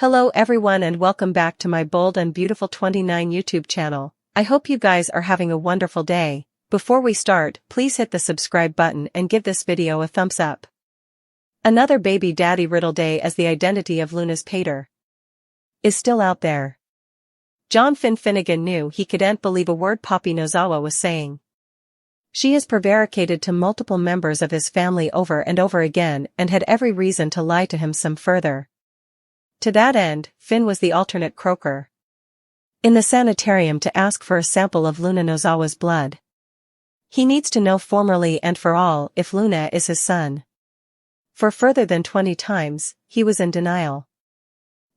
Hello everyone and welcome back to my Bold and Beautiful 29 YouTube channel. I hope you guys are having a wonderful day. Before we start, please hit the subscribe button and give this video a thumbs up. Another baby daddy riddle day as the identity of Luna's pater is still out there. John Finnegan knew he couldn't believe a word Poppy Nozawa was saying. She has prevaricated to multiple members of his family over and over again and had every reason to lie to him some further. To that end, Finn was the alternate croaker in the sanitarium to ask for a sample of Luna Nozawa's blood. He needs to know formally and for all if Luna is his son. For further than 20 times, he was in denial.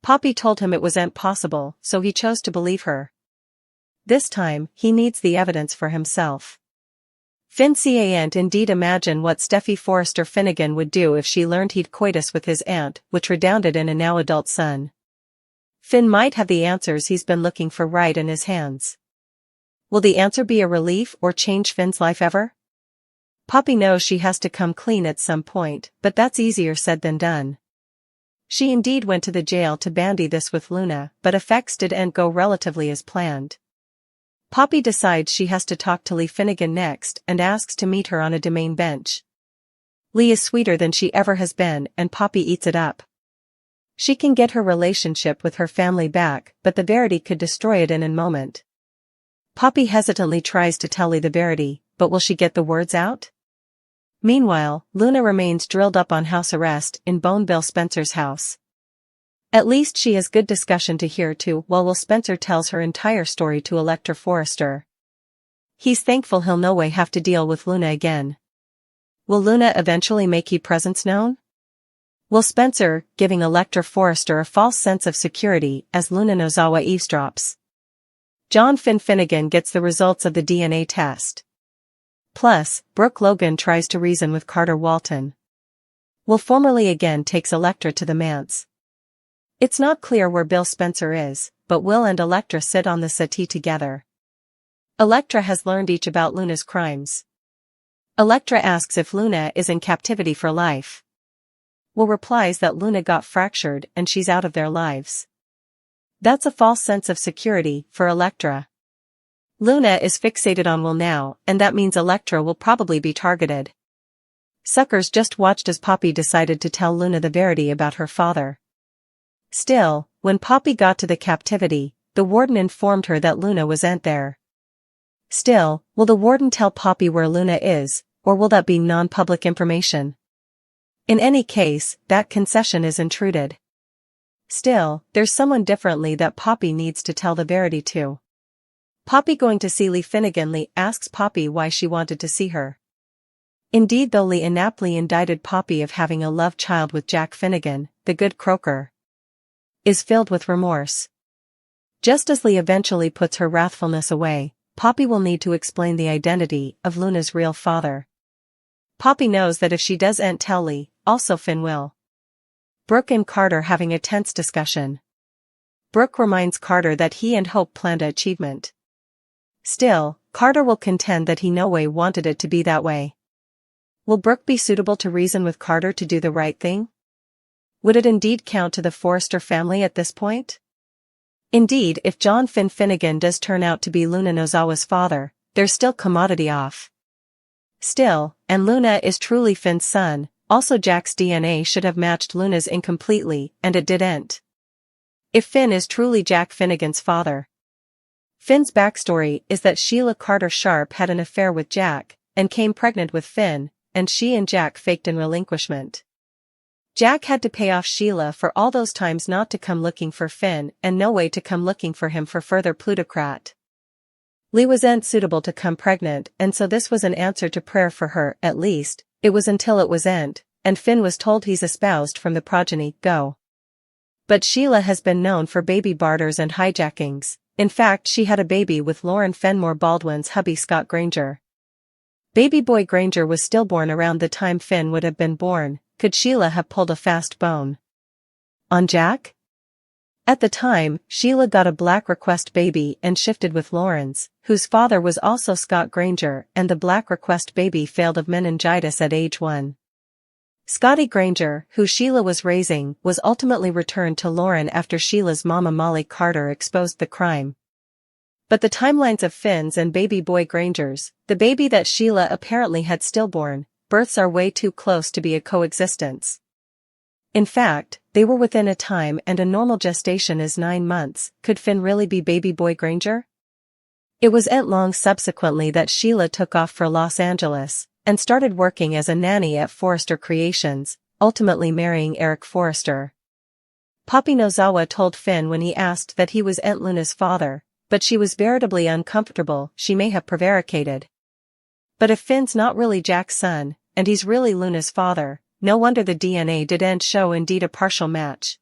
Poppy told him it wasn't possible, so he chose to believe her. This time, he needs the evidence for himself. Finn can't indeed imagine what Steffi Forrester Finnegan would do if she learned he'd coitus with his aunt, which redounded in a now-adult son. Finn might have the answers he's been looking for right in his hands. Will the answer be a relief or change Finn's life ever? Poppy knows she has to come clean at some point, but that's easier said than done. She indeed went to the jail to bandy this with Luna, but effects didn't go relatively as planned. Poppy decides she has to talk to Lee Finnegan next and asks to meet her on a domain bench. Lee is sweeter than she ever has been and Poppy eats it up. She can get her relationship with her family back, but the verity could destroy it in a moment. Poppy hesitantly tries to tell Lee the verity, but will she get the words out? Meanwhile, Luna remains drilled up on house arrest in Bill Spencer's house. At least she has good discussion to hear too while Will Spencer tells her entire story to Electra Forrester. He's thankful he'll no way have to deal with Luna again. Will Luna eventually make her presence known? Will Spencer, giving Electra Forrester a false sense of security as Luna Nozawa eavesdrops. John Finnegan gets the results of the DNA test. Plus, Brooke Logan tries to reason with Carter Walton. Will formally again takes Electra to the manse. It's not clear where Bill Spencer is, but Will and Electra sit on the settee together. Electra has learned each about Luna's crimes. Electra asks if Luna is in captivity for life. Will replies that Luna got fractured and she's out of their lives. That's a false sense of security for Electra. Luna is fixated on Will now, and that means Electra will probably be targeted. Suckers just watched as Poppy decided to tell Luna the verity about her father. Still, when Poppy got to the captivity, the warden informed her that Luna wasn't there. Still, will the warden tell Poppy where Luna is, or will that be non-public information? In any case, that concession is intruded. Still, there's someone differently that Poppy needs to tell the verity to. Poppy going to see Lee Finnegan. Lee asks Poppy why she wanted to see her. Indeed, though Lee inaptly indicted Poppy of having a love child with Jack Finnegan, the good croaker, is filled with remorse. Just as Lee eventually puts her wrathfulness away, Poppy will need to explain the identity of Luna's real father. Poppy knows that if she doesn't tell Lee, also Finn will. Brooke and Carter having a tense discussion. Brooke reminds Carter that he and Hope planned an achievement. Still, Carter will contend that he no way wanted it to be that way. Will Brooke be suitable to reason with Carter to do the right thing? Would it indeed count to the Forrester family at this point? Indeed, if John Finnegan does turn out to be Luna Nozawa's father, there's still commodity off. Still, and Luna is truly Finn's son, also Jack's DNA should have matched Luna's incompletely, and it didn't. If Finn is truly Jack Finnegan's father. Finn's backstory is that Sheila Carter Sharp had an affair with Jack, and came pregnant with Finn, and she and Jack faked in relinquishment. Jack had to pay off Sheila for all those times not to come looking for Finn and no way to come looking for him for further plutocrat. Lee wasn't suitable to come pregnant, and so this was an answer to prayer for her. At least, it was until it wasn't, and Finn was told he's espoused from the progeny, go. But Sheila has been known for baby barters and hijackings. In fact, she had a baby with Lauren Fenmore Baldwin's hubby Scott Granger. Baby boy Granger was stillborn around the time Finn would have been born. Could Sheila have pulled a fast bone on Jack? At the time, Sheila got a black request baby and shifted with Lauren's, whose father was also Scott Granger, and the black request baby failed of meningitis at age 1. Scotty Granger, who Sheila was raising, was ultimately returned to Lauren after Sheila's mama Molly Carter exposed the crime. But the timelines of Finn's and baby boy Granger's, the baby that Sheila apparently had stillborn, births are way too close to be a coexistence. In fact, they were within a time and a normal gestation is 9 months. Could Finn really be baby boy Granger? It was not long subsequently that Sheila took off for Los Angeles and started working as a nanny at Forrester Creations, ultimately marrying Eric Forrester. Poppy Nozawa told Finn when he asked that he was Aunt Luna's father, but she was veritably uncomfortable. She may have prevaricated. But if Finn's not really Jack's son, and he's really Luna's father, no wonder the DNA didn't show indeed a partial match.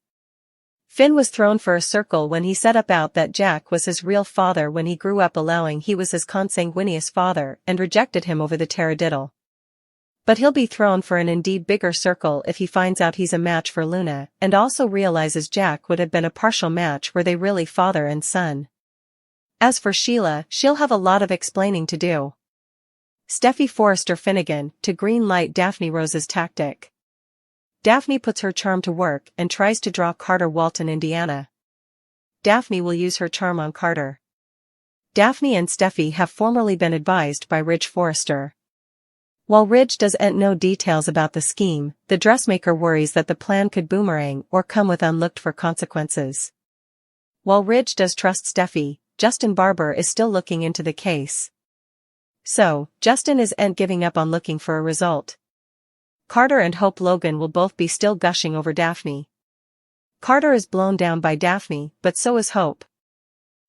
Finn was thrown for a circle when he set about that Jack was his real father when he grew up, allowing he was his consanguineous father and rejected him over the taradiddle. But he'll be thrown for an indeed bigger circle if he finds out he's a match for Luna and also realizes Jack would have been a partial match were they really father and son. As for Sheila, she'll have a lot of explaining to do. Steffi Forrester Finnegan, to green light Daphne Rose's tactic. Daphne puts her charm to work and tries to draw Carter Walton, Indiana. Daphne will use her charm on Carter. Daphne and Steffi have formerly been advised by Ridge Forrester. While Ridge doesn't know details about the scheme, the dressmaker worries that the plan could boomerang or come with unlooked-for consequences. While Ridge does trust Steffi, Justin Barber is still looking into the case. So, Justin isn't giving up on looking for a result. Carter and Hope Logan will both be still gushing over Daphne. Carter is blown down by Daphne, but so is Hope.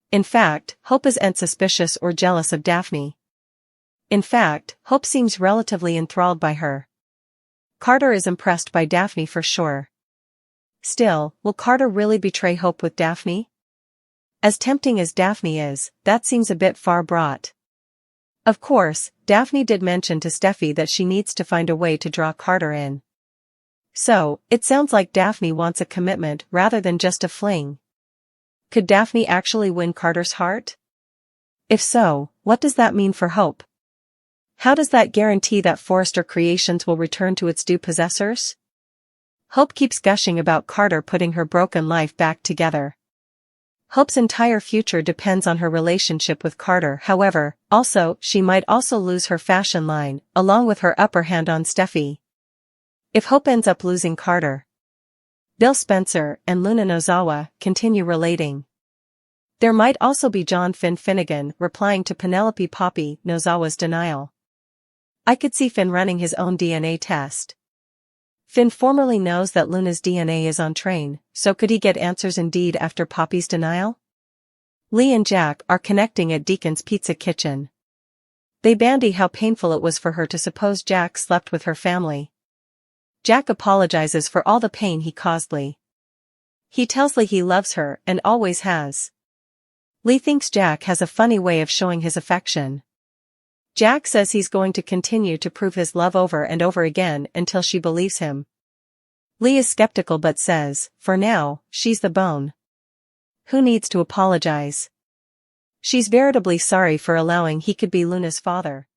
In fact, Hope isn't suspicious or jealous of Daphne. In fact, Hope seems relatively enthralled by her. Carter is impressed by Daphne for sure. Still, will Carter really betray Hope with Daphne? As tempting as Daphne is, that seems a bit far brought. Of course, Daphne did mention to Steffi that she needs to find a way to draw Carter in. So, it sounds like Daphne wants a commitment rather than just a fling. Could Daphne actually win Carter's heart? If so, what does that mean for Hope? How does that guarantee that Forrester Creations will return to its due possessors? Hope keeps gushing about Carter putting her broken life back together. Hope's entire future depends on her relationship with Carter. However, she might also lose her fashion line, along with her upper hand on Steffi. If Hope ends up losing Carter, Bill Spencer and Luna Nozawa continue relating. There might also be John Finn Finnegan replying to Penelope Poppy Nozawa's denial. I could see Finn running his own DNA test. Finn formerly knows that Luna's DNA is on train, so could he get answers indeed after Poppy's denial? Lee and Jack are connecting at Deacon's Pizza Kitchen. They bandy how painful it was for her to suppose Jack slept with her family. Jack apologizes for all the pain he caused Lee. He tells Lee he loves her and always has. Lee thinks Jack has a funny way of showing his affection. Jack says he's going to continue to prove his love over and over again until she believes him. Lee is skeptical but says, for now, she's the bone. Who needs to apologize? She's veritably sorry for allowing he could be Luna's father.